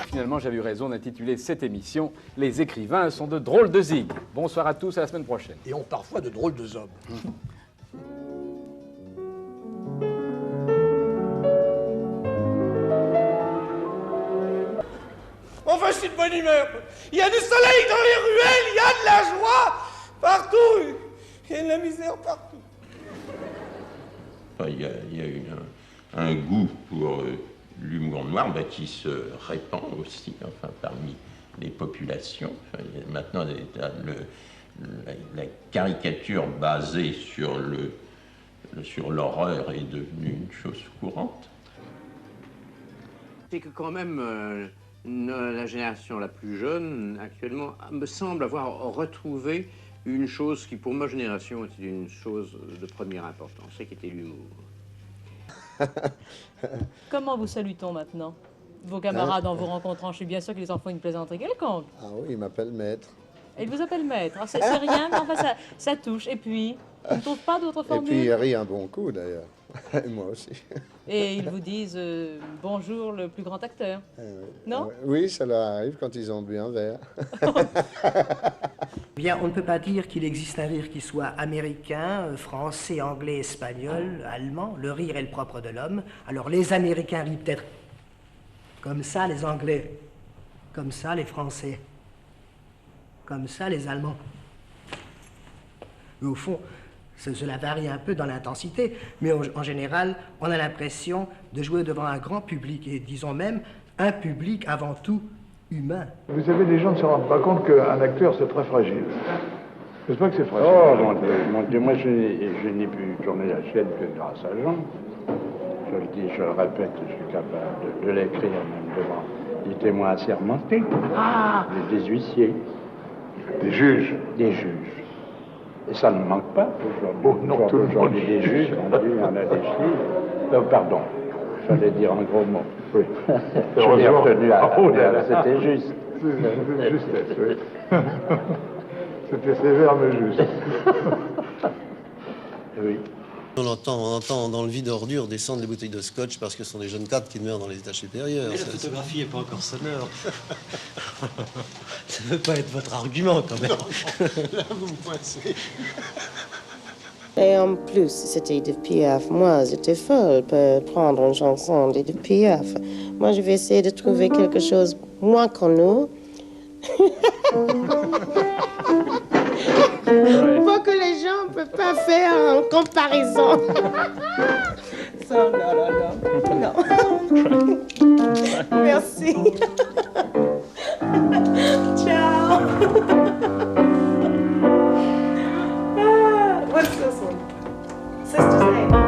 Finalement, j'avais eu raison d'intituler cette émission « Les écrivains sont de drôles de zig ». Bonsoir à tous, à la semaine prochaine. Et ont parfois de drôles de hommes. Enfin, je suis de bonne humeur. Il y a du soleil dans les ruelles, il y a de la joie partout. Il y a de la misère partout. Il y a eu un goût pour l'humour noir qui se répand aussi parmi les populations. Maintenant, la caricature basée sur l'horreur est devenue une chose courante. C'est que quand même, la génération la plus jeune, actuellement, me semble avoir retrouvé une chose qui, pour ma génération, était une chose de première importance, c'est qui était l'humour. Comment vous salue-t-on maintenant? Vos camarades, en vous rencontrant, je suis bien sûr que les enfants ont une plaisanterie quelconque. Ah oui, il m'appelle maître. Et il vous appelle maître. C'est rien, mais enfin, ça touche. Et puis, on ne trouve pas d'autres formules? Et puis, il rit un bon coup, d'ailleurs. Et moi aussi. Et ils vous disent bonjour, le plus grand acteur. Non? Oui, ça leur arrive quand ils ont bu un verre. Bien, on ne peut pas dire qu'il existe un rire qui soit américain, français, anglais, espagnol, allemand. Le rire est le propre de l'homme. Alors, les Américains rient peut-être comme ça, les Anglais. Comme ça, les Français. Comme ça, les Allemands. Mais au fond, cela varie un peu dans l'intensité, mais en général, on a l'impression de jouer devant un grand public, et disons même un public avant tout humain. Vous savez, les gens ne se rendent pas compte qu'un acteur, c'est très fragile. N'est-ce pas que c'est fragile? Oh, mon Dieu, moi je n'ai pu tourner la chaîne que grâce à Jean. Je le dis, je le répète, je suis capable de l'écrire même devant des témoins assermentés, des huissiers. Des juges? Des juges. Et ça ne manque pas aujourd'hui. Non, tout le monde. Des juges, on a des chiffres. Pardon, fallait dire un gros mot. Oui. Je l'ai retenu c'était juste. C'est justesse, oui. C'était sévère, mais juste. Oui. On entend dans le vide ordure descendre les bouteilles de scotch parce que ce sont des jeunes cadres qui meurent dans les étages supérieurs. Mais la photographie n'est pas encore sonore. Ça ne veut pas être votre argument, quand même. Non, là, vous me poincez. Et en plus, c'était Edith Piaf. Moi, j'étais folle pour prendre une chanson d'Edith Piaf. Moi, je vais essayer de trouver quelque chose moins connu. Pour que les gens ne peuvent pas faire en comparaison. Ça, non. Merci. Ciao. What's this one? Sister Say.